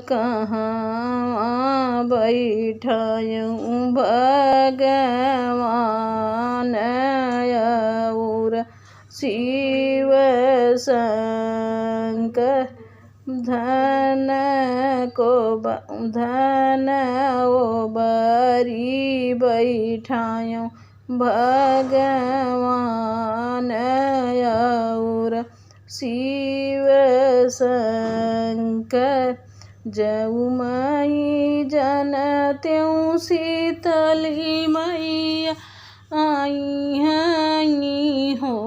कहाँ बैठायूं भगवान और शिव शंकर। धन ओ बरी बैठायूं भगवान और शिव शंकर। जऊ मई जनत्यूं शीतली मैया आई हैं हो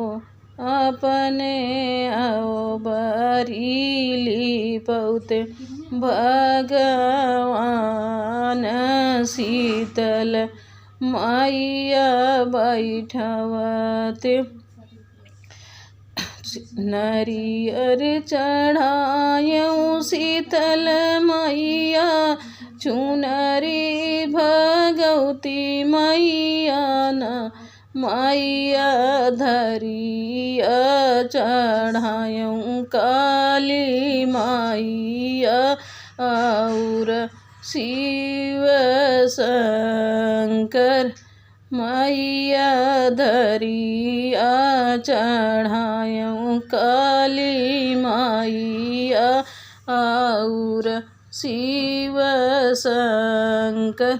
अपने बरीली पौते भगवान शीतल मैया बैठवते। नरियर चढ़ायूं शीतल मैया चुनरी भगवती मैया न मैया धरिया चढ़ायूं काली मैया और शिव शंकर। मैया धरिया चढ़ायूं काली मैया और शिव शंकर।